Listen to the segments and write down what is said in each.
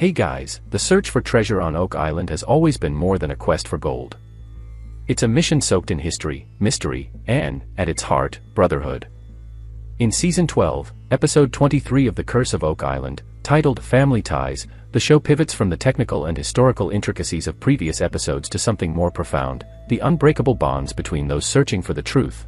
Hey guys, the search for treasure on Oak Island has always been more than a quest for gold. It's a mission soaked in history, mystery, and, at its heart, brotherhood. In Season 12, Episode 23 of The Curse of Oak Island, titled Family Ties, the show pivots from the technical and historical intricacies of previous episodes to something more profound, the unbreakable bonds between those searching for the truth.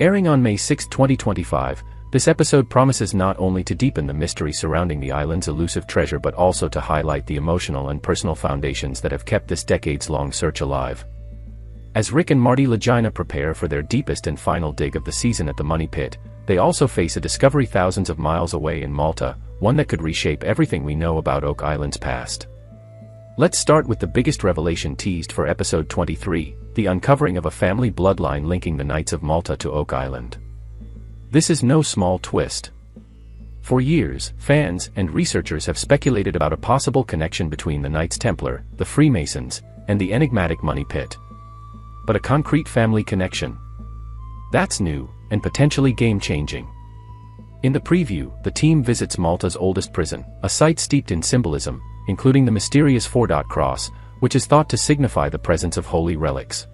Airing on May 6, 2025, this episode promises not only to deepen the mystery surrounding the island's elusive treasure but also to highlight the emotional and personal foundations that have kept this decades-long search alive. As Rick and Marty Lagina prepare for their deepest and final dig of the season at the Money Pit, they also face a discovery thousands of miles away in Malta, one that could reshape everything we know about Oak Island's past. Let's start with the biggest revelation teased for Episode 23, the uncovering of a family bloodline linking the Knights of Malta to Oak Island. This is no small twist. For years, fans and researchers have speculated about a possible connection between the Knights Templar, the Freemasons, and the enigmatic Money Pit. But a concrete family connection? That's new, and potentially game-changing. In the preview, the team visits Malta's oldest prison, a site steeped in symbolism, including the mysterious four-dot cross, which is thought to signify the presence of holy relics.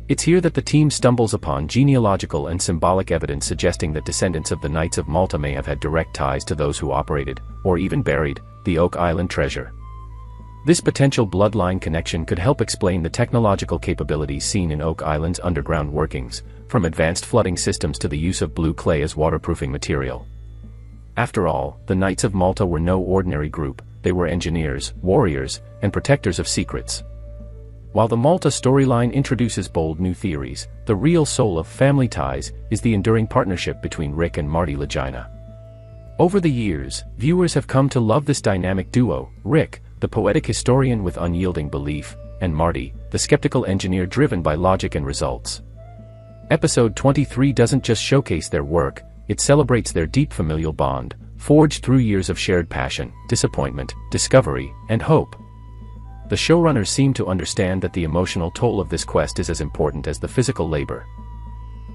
It's here that the team stumbles upon genealogical and symbolic evidence suggesting that descendants of the Knights of Malta may have had direct ties to those who operated, or even buried, the Oak Island treasure. This potential bloodline connection could help explain the technological capabilities seen in Oak Island's underground workings, from advanced flooding systems to the use of blue clay as waterproofing material. After all, the Knights of Malta were no ordinary group, they were engineers, warriors, and protectors of secrets. While the Malta storyline introduces bold new theories, the real soul of Family Ties is the enduring partnership between Rick and Marty Lagina. Over the years, viewers have come to love this dynamic duo, Rick, the poetic historian with unyielding belief, and Marty, the skeptical engineer driven by logic and results. Episode 23 doesn't just showcase their work, it celebrates their deep familial bond, forged through years of shared passion, disappointment, discovery, and hope. The showrunners seem to understand that the emotional toll of this quest is as important as the physical labor.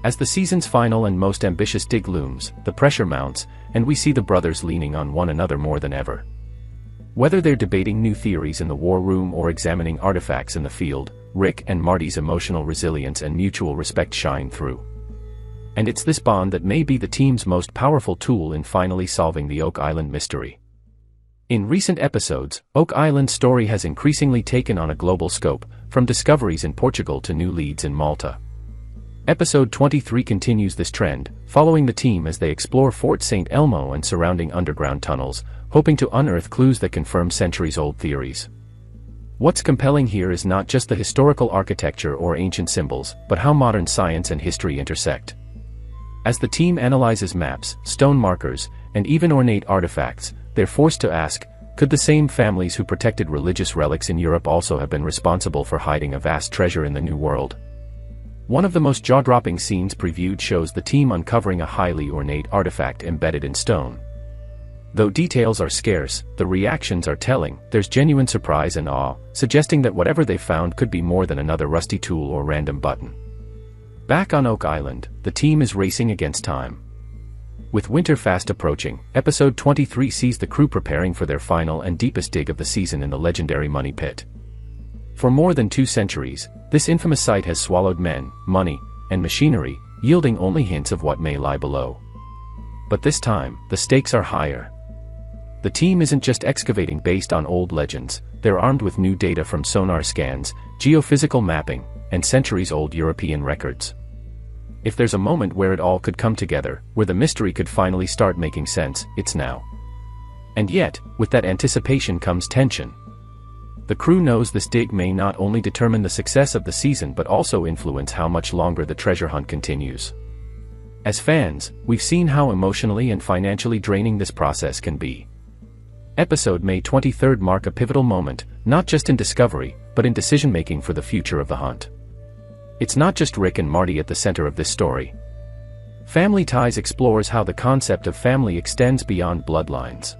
As the season's final and most ambitious dig looms, the pressure mounts, and we see the brothers leaning on one another more than ever. Whether they're debating new theories in the war room or examining artifacts in the field, Rick and Marty's emotional resilience and mutual respect shine through. And it's this bond that may be the team's most powerful tool in finally solving the Oak Island mystery. In recent episodes, Oak Island's story has increasingly taken on a global scope, from discoveries in Portugal to new leads in Malta. Episode 23 continues this trend, following the team as they explore Fort St. Elmo and surrounding underground tunnels, hoping to unearth clues that confirm centuries-old theories. What's compelling here is not just the historical architecture or ancient symbols, but how modern science and history intersect. As the team analyzes maps, stone markers, and even ornate artifacts, they're forced to ask, could the same families who protected religious relics in Europe also have been responsible for hiding a vast treasure in the New World? One of the most jaw-dropping scenes previewed shows the team uncovering a highly ornate artifact embedded in stone. Though details are scarce, the reactions are telling. There's genuine surprise and awe, suggesting that whatever they found could be more than another rusty tool or random button. Back on Oak Island, the team is racing against time. With winter fast approaching, Episode 23 sees the crew preparing for their final and deepest dig of the season in the legendary Money Pit. For more than 2 centuries, this infamous site has swallowed men, money, and machinery, yielding only hints of what may lie below. But this time, the stakes are higher. The team isn't just excavating based on old legends, they're armed with new data from sonar scans, geophysical mapping, and centuries-old European records. If there's a moment where it all could come together, where the mystery could finally start making sense, it's now. And yet, with that anticipation comes tension. The crew knows this dig may not only determine the success of the season but also influence how much longer the treasure hunt continues. As fans, we've seen how emotionally and financially draining this process can be. Episode May 23 mark a pivotal moment, not just in discovery, but in decision-making for the future of the hunt. It's not just Rick and Marty at the center of this story. Family Ties explores how the concept of family extends beyond bloodlines.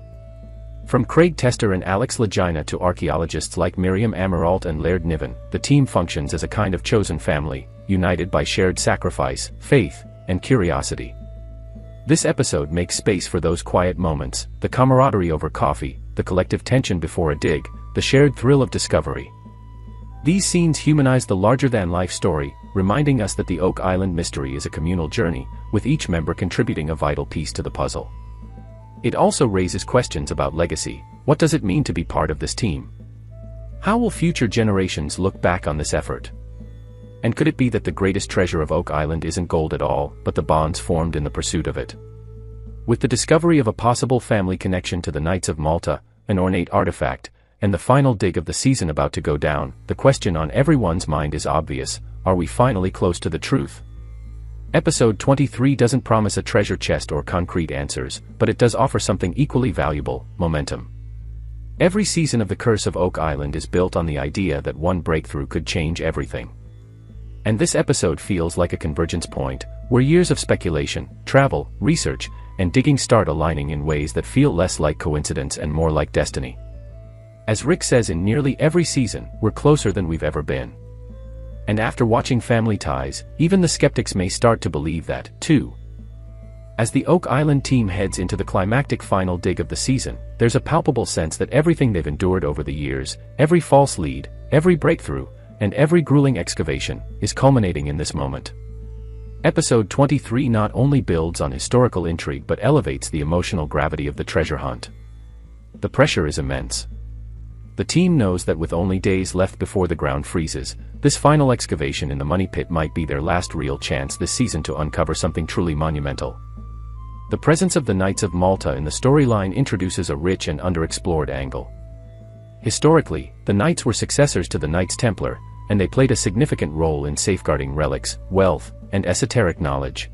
From Craig Tester and Alex Lagina to archaeologists like Miriam Amaralt and Laird Niven, the team functions as a kind of chosen family, united by shared sacrifice, faith, and curiosity. This episode makes space for those quiet moments, the camaraderie over coffee, the collective tension before a dig, the shared thrill of discovery. These scenes humanize the larger-than-life story, reminding us that the Oak Island mystery is a communal journey, with each member contributing a vital piece to the puzzle. It also raises questions about legacy. What does it mean to be part of this team? How will future generations look back on this effort? And could it be that the greatest treasure of Oak Island isn't gold at all, but the bonds formed in the pursuit of it? With the discovery of a possible family connection to the Knights of Malta, an ornate artifact, and the final dig of the season about to go down, the question on everyone's mind is obvious: are we finally close to the truth? Episode 23 doesn't promise a treasure chest or concrete answers, but it does offer something equally valuable: momentum. Every season of The Curse of Oak Island is built on the idea that one breakthrough could change everything. And this episode feels like a convergence point, where years of speculation, travel, research, and digging start aligning in ways that feel less like coincidence and more like destiny. As Rick says in nearly every season, we're closer than we've ever been. And after watching Family Ties, even the skeptics may start to believe that, too. As the Oak Island team heads into the climactic final dig of the season, there's a palpable sense that everything they've endured over the years, every false lead, every breakthrough, and every grueling excavation, is culminating in this moment. Episode 23 not only builds on historical intrigue but elevates the emotional gravity of the treasure hunt. The pressure is immense. The team knows that with only days left before the ground freezes, this final excavation in the money pit might be their last real chance this season to uncover something truly monumental. The presence of the Knights of Malta in the storyline introduces a rich and underexplored angle. Historically, the Knights were successors to the Knights Templar, and they played a significant role in safeguarding relics, wealth, and esoteric knowledge.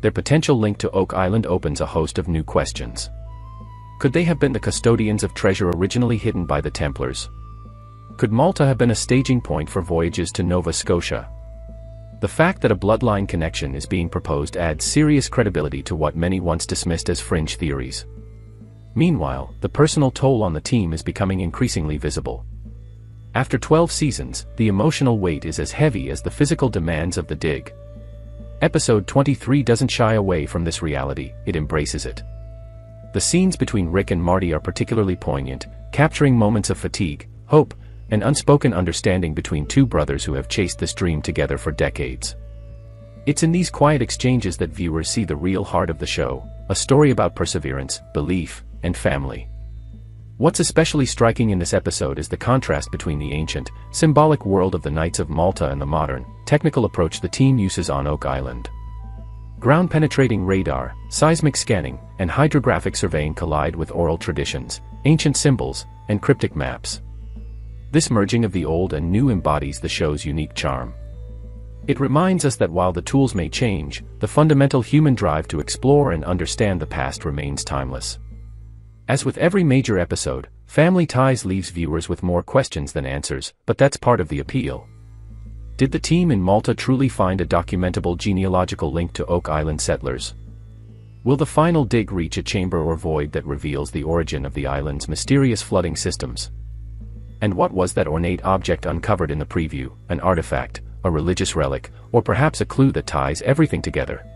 Their potential link to Oak Island opens a host of new questions. Could they have been the custodians of treasure originally hidden by the Templars? Could Malta have been a staging point for voyages to Nova Scotia? The fact that a bloodline connection is being proposed adds serious credibility to what many once dismissed as fringe theories. Meanwhile, the personal toll on the team is becoming increasingly visible. After 12 seasons, the emotional weight is as heavy as the physical demands of the dig. Episode 23 doesn't shy away from this reality, it embraces it. The scenes between Rick and Marty are particularly poignant, capturing moments of fatigue, hope, and unspoken understanding between two brothers who have chased this dream together for decades. It's in these quiet exchanges that viewers see the real heart of the show, a story about perseverance, belief, and family. What's especially striking in this episode is the contrast between the ancient, symbolic world of the Knights of Malta and the modern, technical approach the team uses on Oak Island. Ground-penetrating radar, seismic scanning, and hydrographic surveying collide with oral traditions, ancient symbols, and cryptic maps. This merging of the old and new embodies the show's unique charm. It reminds us that while the tools may change, the fundamental human drive to explore and understand the past remains timeless. As with every major episode, Family Ties leaves viewers with more questions than answers, but that's part of the appeal. Did the team in Malta truly find a documentable genealogical link to Oak Island settlers? Will the final dig reach a chamber or void that reveals the origin of the island's mysterious flooding systems? And what was that ornate object uncovered in the preview, an artifact, a religious relic, or perhaps a clue that ties everything together?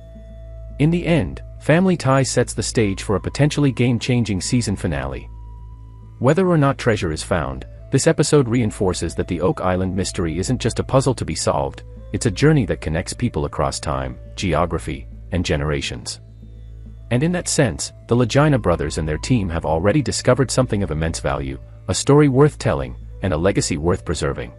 In the end, Family Ties sets the stage for a potentially game-changing season finale. Whether or not treasure is found, this episode reinforces that the Oak Island mystery isn't just a puzzle to be solved, it's a journey that connects people across time, geography, and generations. And in that sense, the Lagina brothers and their team have already discovered something of immense value, a story worth telling, and a legacy worth preserving.